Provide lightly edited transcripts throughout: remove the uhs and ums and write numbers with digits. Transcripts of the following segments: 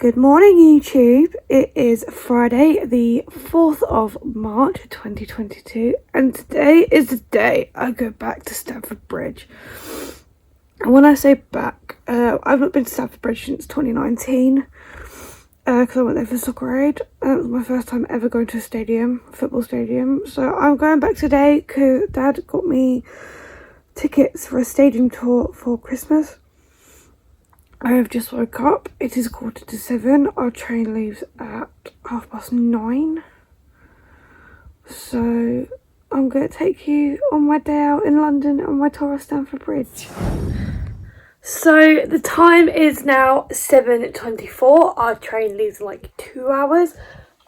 Good morning, YouTube. It is Friday, the 4th of March 2022, and today is the day I go back to Stamford Bridge. And when I say back, I've not been to Stamford Bridge since 2019 because I went there for soccer aid. It was my first time ever going to a stadium, football stadium. So I'm going back today because Dad got me tickets for a stadium tour for Christmas. I have just woke up. It is 7:15. Our train leaves at 9:30. So I'm going to take you on my day out in London on my tour of Stamford Bridge. So the time is now 7:24. Our train leaves in like 2 hours.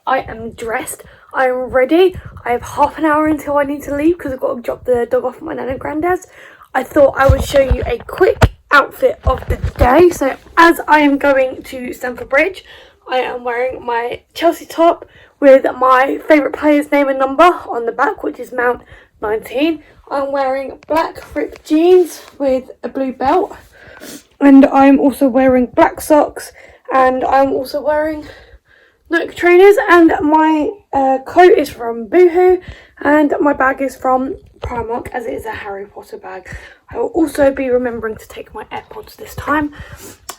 I am dressed. I am ready. I have half an hour until I need to leave because I've got to drop the dog off at my nan and granddad's. I thought I would show you a quick outfit of the day. So as I am going to Stamford Bridge, I am wearing my Chelsea top with my favourite player's name and number on the back, which is Mount 19. I'm wearing black ripped jeans with a blue belt, and I'm also wearing black socks, and I'm also wearing Nike trainers, and my coat is from Boohoo, and my bag is from Primark, as it is a Harry Potter bag. I will also be remembering to take my AirPods this time.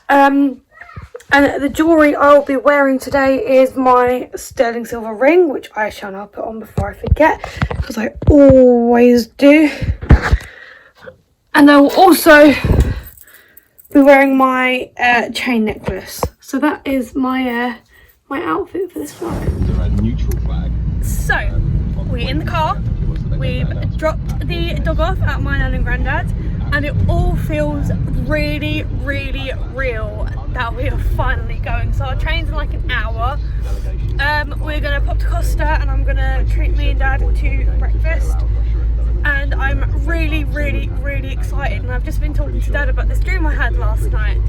And the jewellery I will be wearing today is my sterling silver ring, which I shall now put on before I forget, because I always do. And I will also be wearing my chain necklace. So that is my my outfit for this vlog. So we're in the car. We've dropped the dog off at my nan and granddad's, and it all feels really, really real that we are finally going. So our train's in like an hour. We're gonna pop to Costa and I'm gonna treat me and Dad to breakfast. And I'm really, really, really excited. And I've just been talking to Dad about this dream I had last night.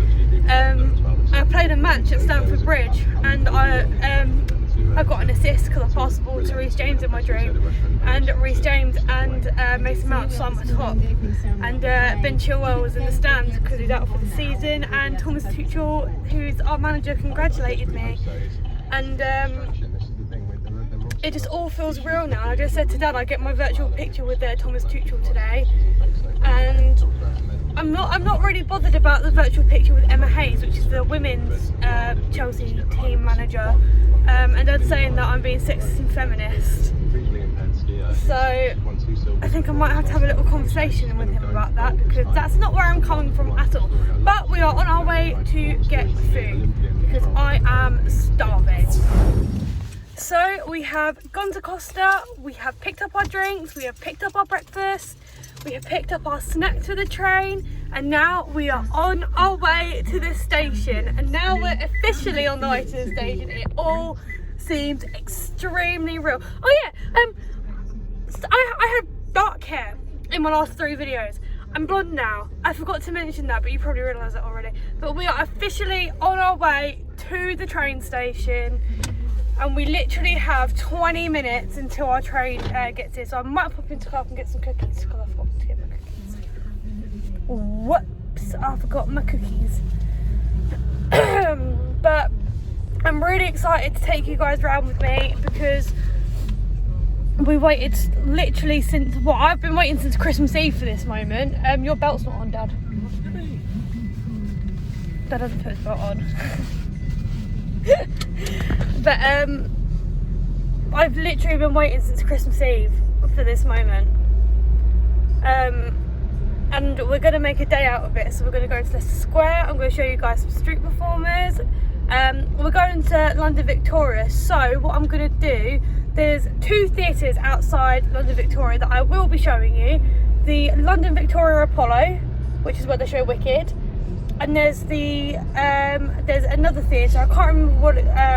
I played a match at Stamford Bridge, and I got an assist because I passed the ball to Reece James in my dream, and Reece James and Mason Mount saw my top, and Ben Chilwell was in the stands because he's out for the season, and Thomas Tuchel, who's our manager, congratulated me, and it just all feels real now. I just said to Dad I get my virtual picture with Thomas Tuchel today, and I'm not really bothered about the virtual picture with Emma Hayes, which is the women's Chelsea team manager, and Dad's saying that I'm being sexist and feminist. So I think I might have to have a little conversation with him about that, because that's not where I'm coming from at all. But we are on our way to get food because I am starving. So we have gone to Costa, we have picked up our drinks, we have picked up our breakfast, we have picked up our snacks for the train, and now we are on our way to the station. And now we're officially on the way to the station. It all seems extremely real. Oh yeah, I had dark hair in my last 3 videos. I'm blonde now. I forgot to mention that, but you probably realised that already. But we are officially on our way to the train station. And we literally have 20 minutes until our train gets here. So I might pop into the car and get some cookies because I forgot to get my cookies. Whoops, I forgot my cookies. But I'm really excited to take you guys around with me because we waited literally since, well, I've been waiting since Christmas Eve for this moment. Your belt's not on, Dad. Dad hasn't put his belt on. But I've literally been waiting since Christmas Eve for this moment, and we're going to make a day out of it. So we're going to go to Leicester Square. I'm going to show you guys some street performers. We're going to London Victoria. So what I'm going to do, there's 2 theatres outside London Victoria that I will be showing you. The London Victoria Apollo, which is where they show Wicked. And there's there's another theatre, I can't remember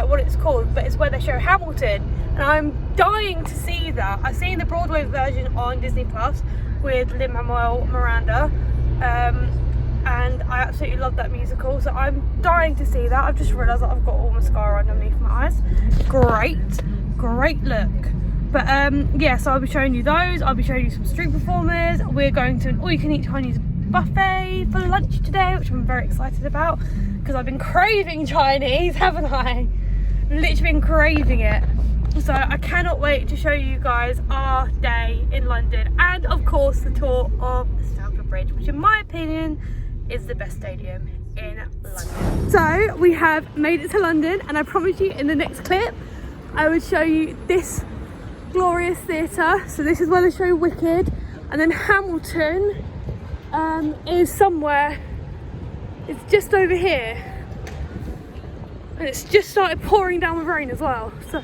what it's called, but it's where they show Hamilton, and I'm dying to see that. I've seen the Broadway version on Disney Plus with Lin-Manuel Miranda, and I absolutely love that musical, so I'm dying to see that. I've just realised that I've got all mascara underneath my eyes. Great look. But yeah, so I'll be showing you those. I'll be showing you some street performers. We're going to an all-you-can-eat Chinese buffet for lunch today, which I'm very excited about. because I've been craving Chinese, haven't I? Literally been craving it. So I cannot wait to show you guys our day in London, and of course the tour of Stamford Bridge, which in my opinion is the best stadium in London. So we have made it to London, and I promise you in the next clip I would show you this glorious theatre. So this is where they show Wicked, and then Hamilton is somewhere, it's just over here, and it's just started pouring down with rain as well. So,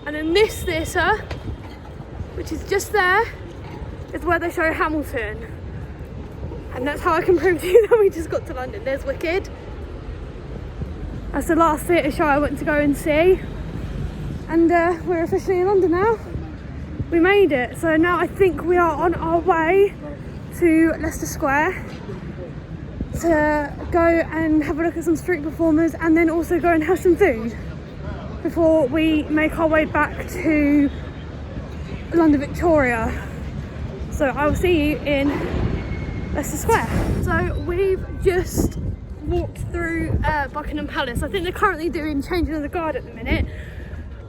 and then this theatre, which is just there, is where they show Hamilton. And that's how I can prove to you that we just got to London. There's Wicked. That's the last theatre show I went to go and see. And we're officially in London now. We made it. So now I think we are on our way to Leicester Square to go and have a look at some street performers, and then also go and have some food before we make our way back to London Victoria. So I will see you in Leicester Square. So we've just walked through Buckingham Palace. I think they're currently doing changing of the guard at the minute,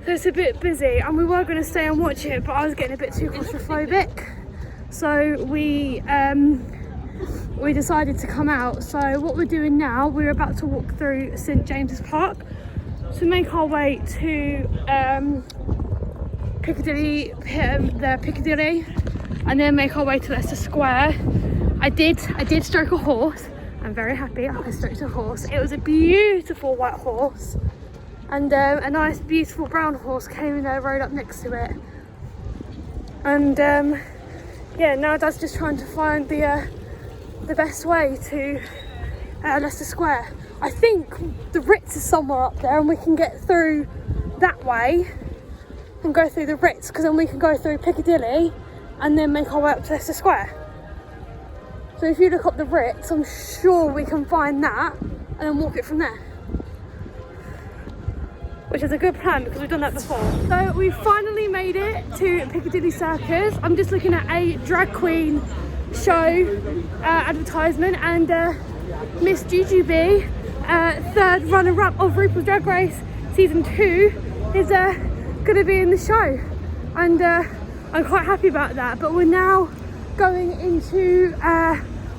so it's a bit busy, and we were going to stay and watch it, but I was getting a bit too claustrophobic, so we decided to come out. So what we're doing now, we're about to walk through St James's Park to make our way to Piccadilly, and then make our way to Leicester Square. I did stroke a horse. I'm very happy I stroked a horse. It was a beautiful white horse, and a nice beautiful brown horse came in there, rode up next to it. And yeah, now Dad's just trying to find the best way to Leicester Square. I think the Ritz is somewhere up there, and we can get through that way and go through the Ritz, because then we can go through Piccadilly and then make our way up to Leicester Square. So if you look up the Ritz, I'm sure we can find that and then walk it from there, which is a good plan because we've done that before. So we finally made it to Piccadilly Circus. I'm just looking at a drag queen show advertisement, and Miss Jujubee, third runner-up of RuPaul's Drag Race season 2, is going to be in the show, and I'm quite happy about that. But we're now going into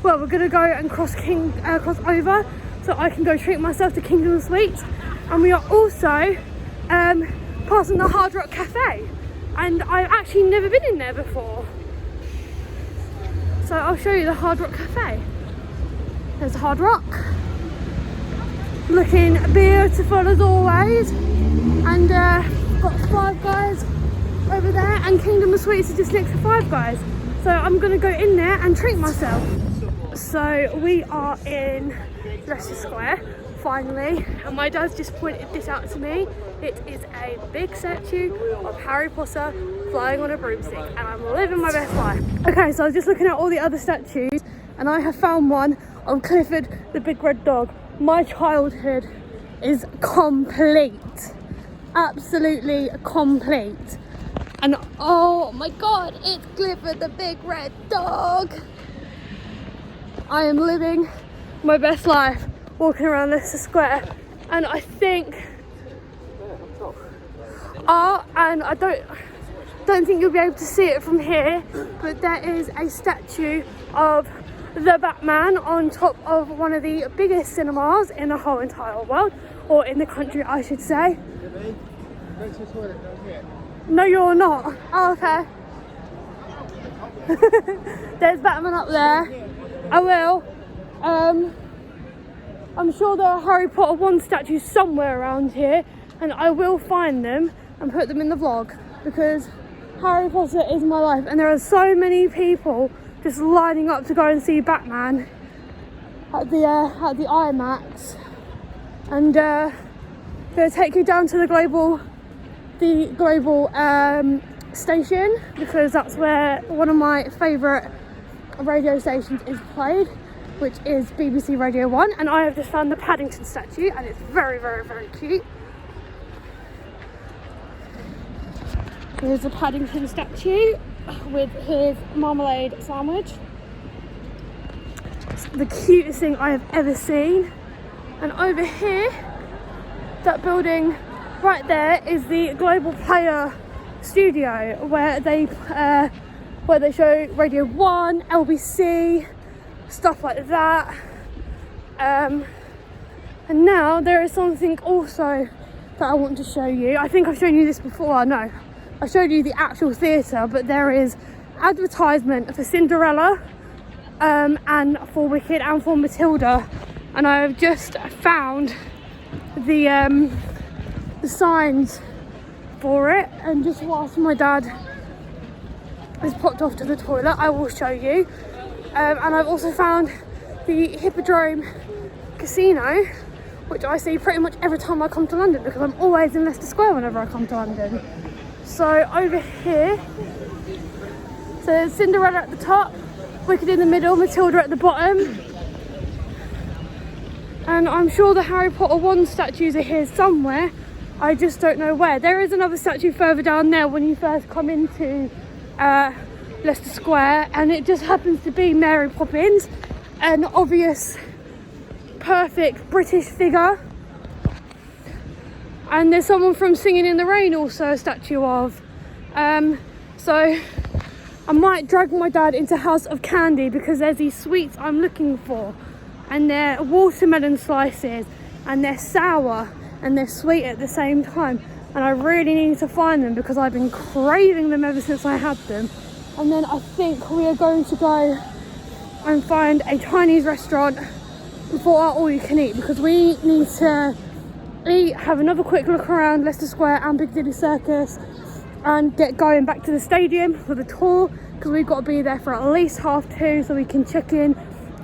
well, we're going to go and cross over so I can go treat myself to Kingdom Sweets, and we are also passing the Hard Rock Cafe, and I've actually never been in there before. So I'll show you the Hard Rock Cafe. There's the Hard Rock, looking beautiful as always, and got Five Guys over there, and Kingdom of Sweets is just next to Five Guys. So I'm gonna go in there and treat myself. So we are in Leicester Square finally, and my dad's just pointed this out to me. It is a big statue of Harry Potter flying on a broomstick, and I'm living my best life. Okay, so I was just looking at all the other statues, and I have found one of Clifford the Big Red Dog. My childhood is complete, absolutely complete. And oh my god, it's Clifford the Big Red Dog. I am living my best life walking around Leicester Square, and I think and I don't think you'll be able to see it from here, but there is a statue of the Batman on top of one of the biggest cinemas in the whole entire world, or in the country I should say. No, you're not. Oh, okay. There's Batman up there. I will. I'm sure there are Harry Potter 1 statues somewhere around here, and I will find them and put them in the vlog, because Harry Potter is my life, and there are so many people just lining up to go and see Batman at the IMAX. And gonna take you down to the global station, because that's where one of my favourite radio stations is played, which is BBC Radio 1, and I have just found the Paddington statue, and it's very, very, very cute. There's a Paddington statue with his marmalade sandwich. It's the cutest thing I have ever seen. And over here, that building right there is the Global Player studio where they show Radio 1, LBC, stuff like that. And now there is something also that I want to show you. I think I've shown you this before. No, I showed you the actual theatre, but there is advertisement for Cinderella and for Wicked and for Matilda, and I've just found the signs for it, and just whilst my dad has popped off to the toilet, I will show you. And I've also found the Hippodrome Casino, which I see pretty much every time I come to London because I'm always in Leicester Square whenever I come to London. So over here, so there's Cinderella at the top, Wicked in the middle, Matilda at the bottom. And I'm sure the Harry Potter wand statues are here somewhere. I just don't know where. There is another statue further down there when you first come into Leicester Square, and it just happens to be Mary Poppins, an obvious perfect British figure. And there's someone from Singing in the Rain also a statue of. So I might drag my dad into House of Candy because there's these sweets I'm looking for, and they're watermelon slices, and they're sour and they're sweet at the same time, and I really need to find them because I've been craving them ever since I had them. And then I think we are going to go and find a Chinese restaurant before our all you can eat, because we need to eat, have another quick look around Leicester Square and Piccadilly Circus, and get going back to the stadium for the tour, because we've got to be there for at least 2:30 so we can check in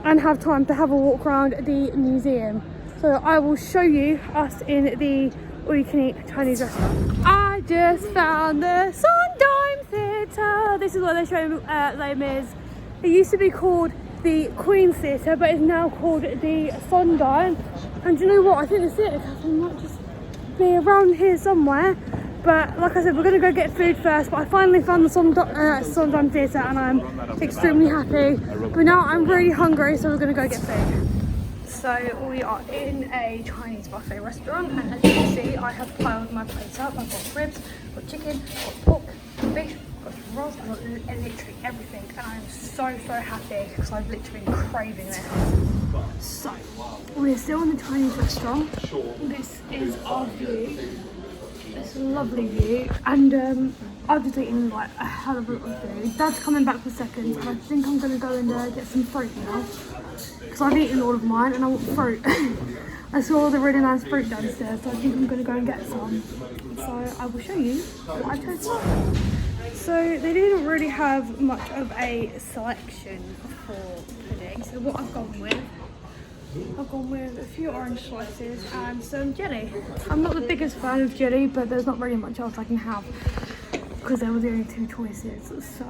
and have time to have a walk around the museum. So I will show you us in the all you can eat Chinese restaurant. I just found the Sondheim Theatre. This is what they show Les Mis. It used to be called the Queen's Theatre, but it's now called the Sondheim. And do you know what? I think the theatre cafe might just be around here somewhere. But like I said, we're going to go get food first. But I finally found the Sondheim Theatre and I'm extremely happy. But now I'm really hungry, so we're going to go get food. So we are in a Chinese buffet restaurant, and as you can see, I have piled my plates up. I've got ribs, I've got chicken, I've got pork, I've got beef, I've got some rolls, I've got literally everything. And I'm so happy because I've literally been craving this. So, we're still in the Chinese restaurant. This is our view. It's a lovely view, and I've just eaten like a hell of a lot of food. Dad's coming back for seconds, and I think I'm going to go and get some fruit now, because I've eaten all of mine and I want fruit. I saw the really nice fruit downstairs, so I think I'm going to go and get some. So I will show you what I chose. So they didn't really have much of a selection for pudding, so what I've gone with a few orange slices and some jelly. I'm not the biggest fan of jelly, but there's not really much else I can have because there were the only two choices. So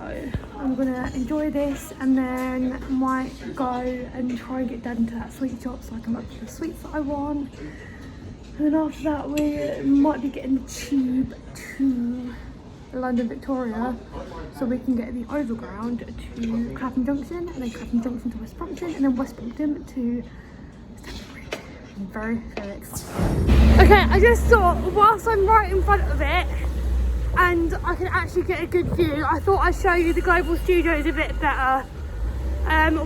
I'm gonna enjoy this and then might go and try and get Dad into that sweet shop so I can look for the sweets that I want. And then after that we might be getting the tube to London Victoria so we can get the overground to Clapham Junction, and then Clapham Junction to West Brompton, and then West Brompton to Stamford Bridge. I'm very excited. Okay, I just thought whilst I'm right in front of it and I can actually get a good view, I thought I'd show you the Global Studios a bit better,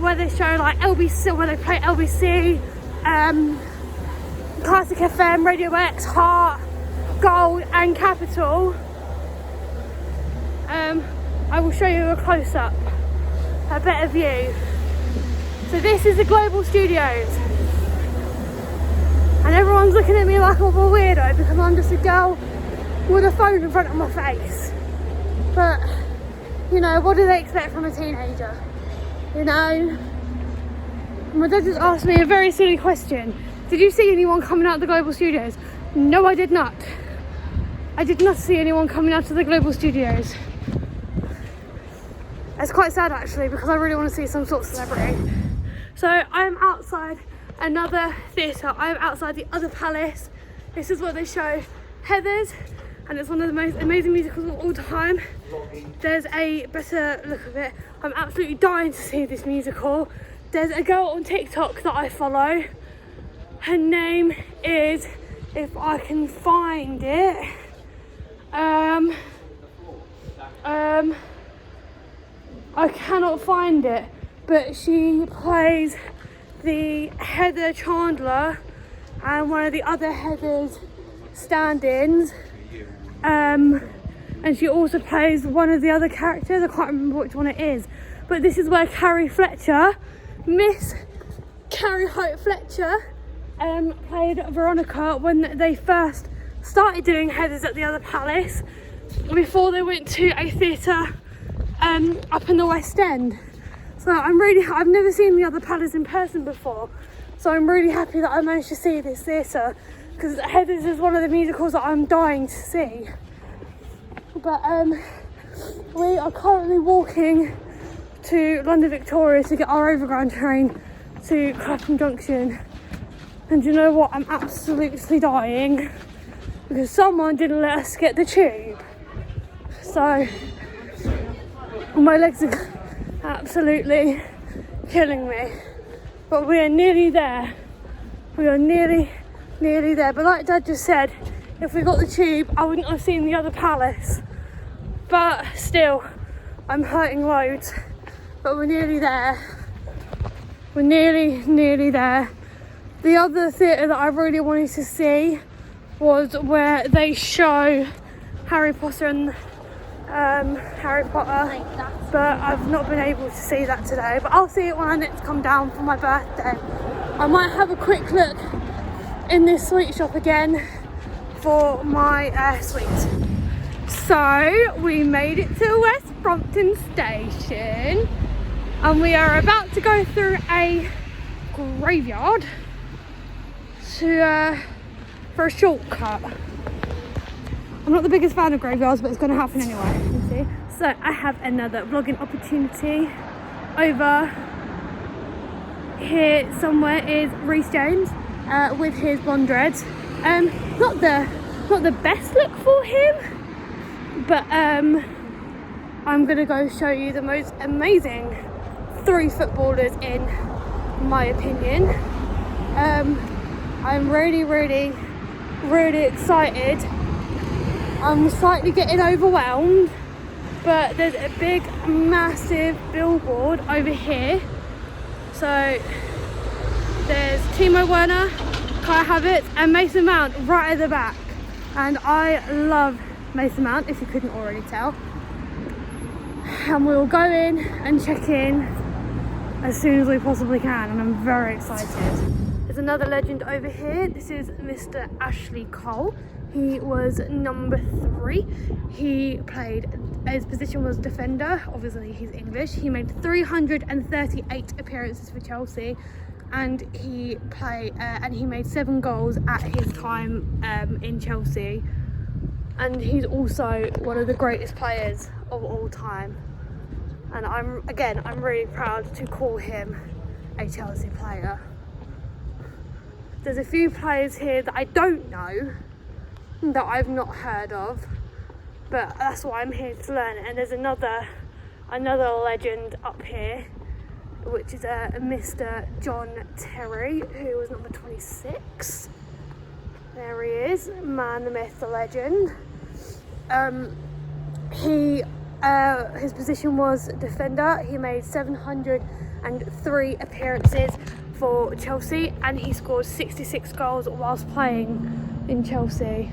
where they show like LBC, where they play LBC, Classic FM, Radio X, Heart, Gold and Capital. I will show you a close-up, a better view. So this is the Global Studios, and everyone's looking at me like I'm a weirdo because I'm just a girl with a phone in front of my face. But you know, what do they expect from a teenager? You know, my dad just asked me a very silly question. Did you see anyone coming out of the Global Studios? No, I did not. I did not see anyone coming out of the Global Studios. It's quite sad actually, because I really want to see some sort of celebrity. So I'm outside another theatre. I'm outside the other palace. This is what they show, Heathers, and it's one of the most amazing musicals of all time. There's a better look of it. I'm absolutely dying to see this musical. There's a girl on TikTok that I follow. Her name is, if I can find it, I cannot find it, but she plays the Heather Chandler and one of the other Heathers stand-ins, and she also plays one of the other characters. I can't remember which one it is, but this is where Carrie Fletcher, Miss Carrie Hope Fletcher, played Veronica when they first started doing Heathers at the other palace, before they went to a theatre up in the West End. So I've never seen the other palace in person before, so I'm really happy that I managed to see this theatre, because Heathers is one of the musicals that I'm dying to see. But we are currently walking to London Victoria to get our overground train to Clapham Junction, and you know what, I'm absolutely dying because someone didn't let us get the tube, so my legs are absolutely killing me, but we are nearly there. We are nearly there. But like Dad just said, if we got the tube I wouldn't have seen the other palace, but still I'm hurting loads, but we're nearly there. We're nearly there. The other theatre that I really wanted to see was where they show Harry Potter and Harry Potter, but I've not been able to see that today, but I'll see it when I next come down for my birthday. I might have a quick look in this sweet shop again for my sweets. So we made it to West Brompton station and we are about to go through a graveyard for a shortcut. I'm not the biggest fan of graveyards, but it's going to happen anyway, you see. So I have another vlogging opportunity. Over here somewhere is Rhys James with his blonde dreads. Not the best look for him, but I'm going to go show you the most amazing 3 footballers in my opinion. I'm really excited. I'm slightly getting overwhelmed, but there's a big massive billboard over here. So there's Timo Werner, Kai Havertz and Mason Mount right at the back, and I love Mason Mount if you couldn't already tell, and we'll go in and check in as soon as we possibly can, and I'm very excited. There's another legend over here. This is Mr. Ashley Cole. He was number 3. He played, his position was defender. Obviously he's English. He made 338 appearances for Chelsea, and he made 7 goals at his time in Chelsea. And he's also one of the greatest players of all time. And I'm really proud to call him a Chelsea player. There's a few players here that I don't know, that I've not heard of, but that's why I'm here to learn. And there's another legend up here, which is Mr. John Terry, who was number 26. There he is, man, the myth, the legend. His position was defender. He made 703 appearances for Chelsea, and he scored 66 goals whilst playing in Chelsea.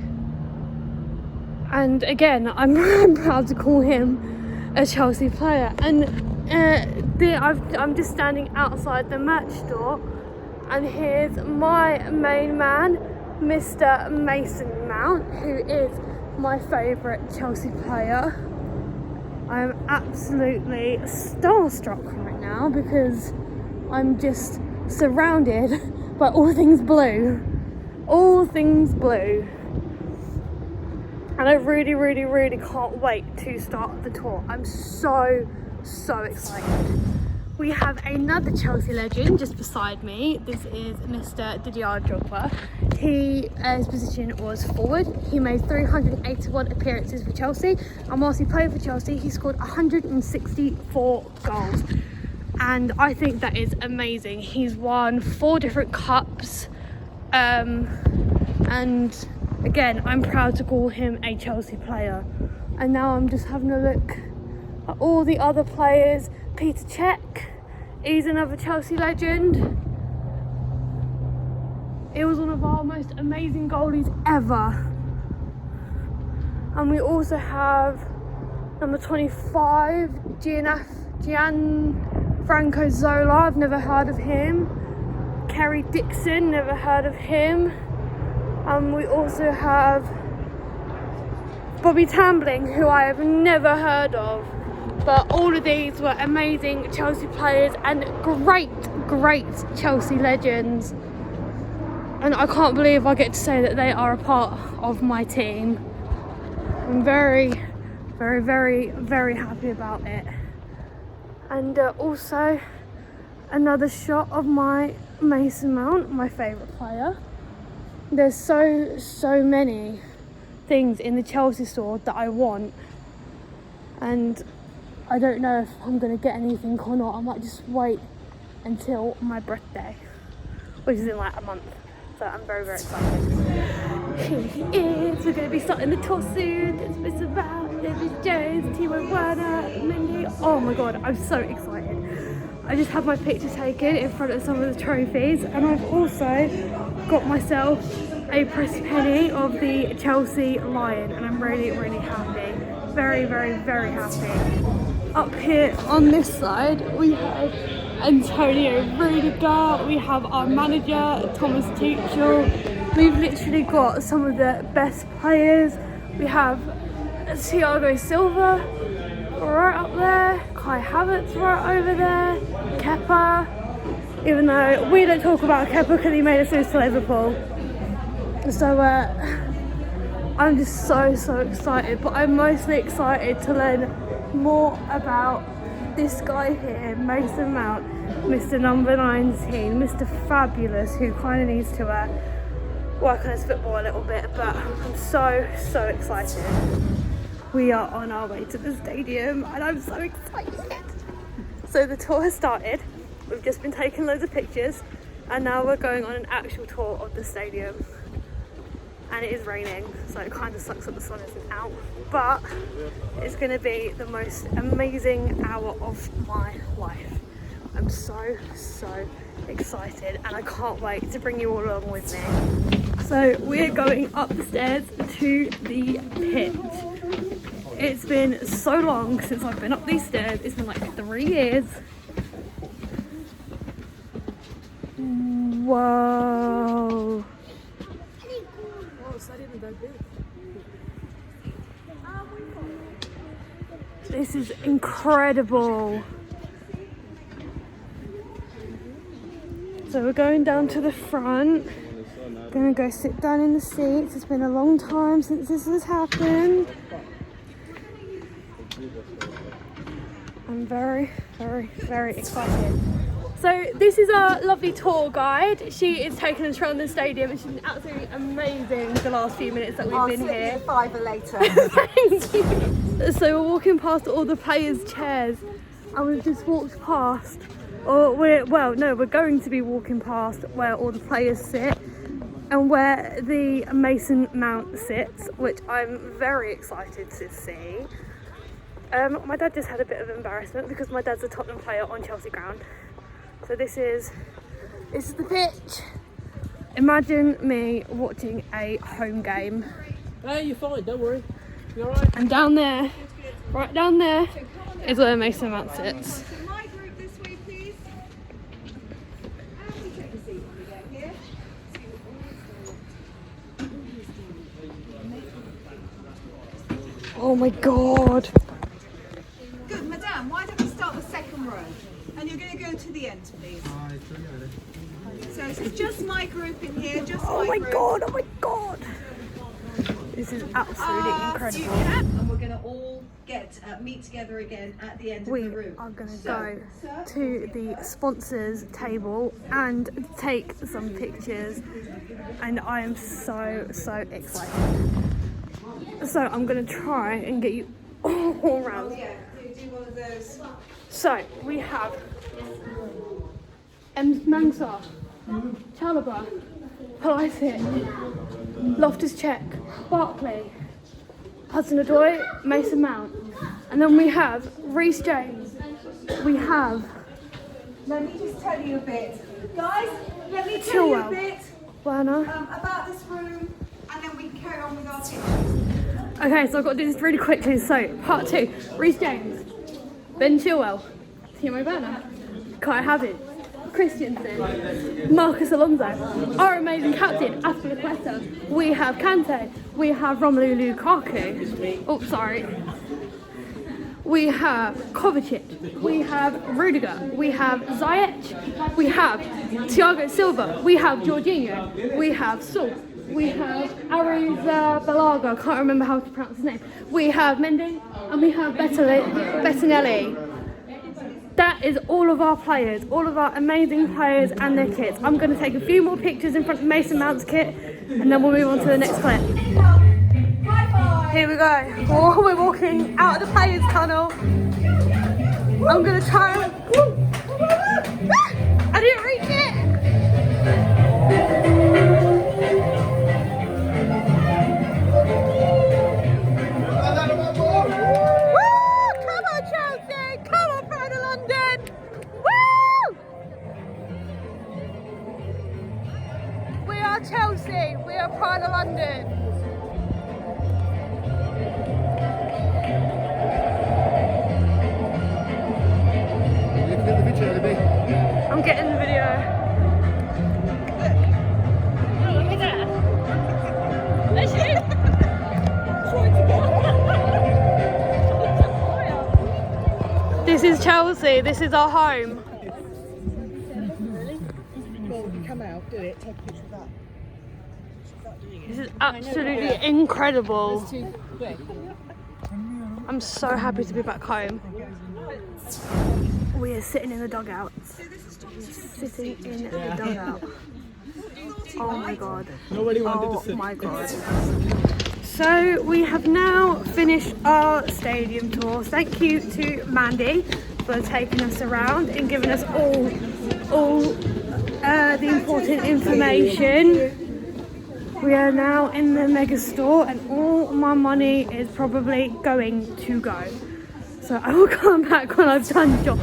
And again, I'm proud to call him a Chelsea player. And I'm just standing outside the merch store, and here's my main man, Mr. Mason Mount, who is my favourite Chelsea player. I'm absolutely starstruck right now because I'm just surrounded by all things blue. All things blue. And I really can't wait to start the tour. I'm so excited. We have another Chelsea legend just beside me. This is Mr. Didier Drogba. His position was forward. He made 381 appearances for Chelsea, and whilst he played for Chelsea, he scored 164 goals. And I think that is amazing. He's won 4 different cups, And again, I'm proud to call him a Chelsea player. And now I'm just having a look at all the other players. Peter Cech, he's another Chelsea legend. He was one of our most amazing goalies ever. And we also have number 25, Gianfranco Zola, I've never heard of him. Kerry Dixon, never heard of him. And we also have Bobby Tambling, who I have never heard of. But all of these were amazing Chelsea players and great Chelsea legends. And I can't believe I get to say that they are a part of my team. I'm very happy about it. And also another shot of my Mason Mount, my favourite player. There's so many things in the Chelsea store that I want, and I don't know if I'm going to get anything or not. I might just wait until my birthday, which is in like a month. So I'm very excited. Here he is. We're going to be starting the tour soon. There's Mr. Val, David Jones, Timo Werner, Mindy. Oh my god, I'm so excited. I just had my picture taken in front of some of the trophies, and I've also got myself a pressed penny of the Chelsea Lion, and I'm really happy. Very happy. Up here on this side we have Antonio Rudiger, we have our manager Thomas Tuchel. We've literally got some of the best players. We have Thiago Silva right up there, Kai Havertz right over there, Kepa, even though we don't talk about Kepa because he made us lose to Liverpool. So I'm just so excited, but I'm mostly excited to learn more about this guy here, Mason Mount, Mr. Number 19, Mr. Fabulous, who kind of needs to work on his football a little bit, but I'm so excited. We are on our way to the stadium and I'm so excited. So the tour has started. We've just been taking loads of pictures and now we're going on an actual tour of the stadium. And it is raining, so it kind of sucks that the sun isn't out, but it's going to be the most amazing hour of my life. I'm so excited and I can't wait to bring you all along with me. So we're going up the stairs to the pitch. It's been so long since I've been up these stairs. It's been like 3 years. Whoa. This is incredible. So we're going down to the front. Gonna go sit down in the seats. It's been a long time since this has happened. I'm very excited. So this is our lovely tour guide. She is taking us around the stadium and she's been absolutely amazing the last few minutes that we've been here. I'll slip you a fiver later. Thank you. So we're walking past all the players' chairs and we've just walked past, we're going to be walking past where all the players sit and where the Mason Mount sits, which I'm very excited to see. My dad just had a bit of embarrassment because my dad's a Tottenham player on Chelsea ground. So this is the pitch. Imagine me watching a home game. Hey, you're fine, don't worry. You alright? And down there, right down there, is where Mason Mount sits. My group this week, please. And take a seat when we get here. Oh my god. Good, madame, why don't we start the second row? And you're going to go to the end, please. So it's just my group in here, just Oh my group. god, oh my god. This is absolutely incredible. And we're going to all get meet together again at the end We of the room. are going to go to the sponsors table and take some pictures, and I am so excited. So I'm going to try and get you all around. Yeah, do one of those. So we have Mangsa, Chalaba, Polaisic, Loftus Cheek, Barkley, Hudson-Odoi, Mason Mount. And then we have Reece James. We have... Let me just tell you a bit. Guys, let me tell you a bit Werner. about this room, and then we can carry on with our pictures. Okay, so I've got to do this really quickly. So, part 2. Reece James, Ben Chilwell, Timo Werner, Kai Havertz, Christensen, Marcus Alonso, our amazing captain, Aspilicueta. We have Kante. We have Romelu Lukaku. Oh, sorry. We have Kovacic, we have Rudiger, we have Ziyech, we have Thiago Silva, we have Jorginho, we have Saul, we have Arrizabalaga, can't remember how to pronounce his name, we have Mendy, and we have Bettinelli. That is all of our players, all of our amazing players and their kits. I'm going to take a few more pictures in front of Mason Mount's kit, and then we'll move on to the next clip. Here we go. Oh, we're walking out of the players' tunnel. I'm gonna try and... I didn't reach it! Woo! Come on, Chelsea! Come on, Pride of London! Woo! We are Chelsea. We are Pride of London. I'm getting the video. This is Chelsea. This is our home. Come out, do it, take a picture of that. This is absolutely incredible. I'm so happy to be back home. We are sitting in the dugouts. Sitting in the dugout. Oh my god. Nobody wanted to sit. Oh my god. So we have now finished our stadium tour. Thank you to Mandy for taking us around and giving us all the important information. We are now in the mega store and all my money is probably going to go. So I will come back when I've done the job.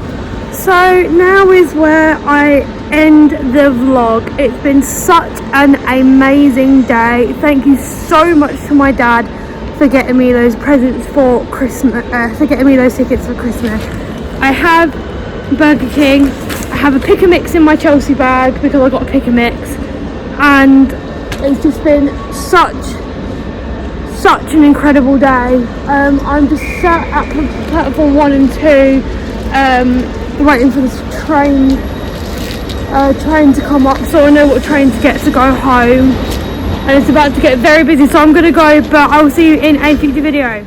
So now is where I end the vlog. It's been such an amazing day. Thank you so much to my dad for getting me those presents for Christmas, for getting me those tickets for Christmas. I have Burger King. I have a pick and mix in my Chelsea bag because I got a pick and mix, and it's just been such an incredible day. I'm just sat at platform 1 and 2 waiting for this train to come up so I know what train to get to go home, and it's about to get very busy, so I'm gonna go, but I will see you in a future video.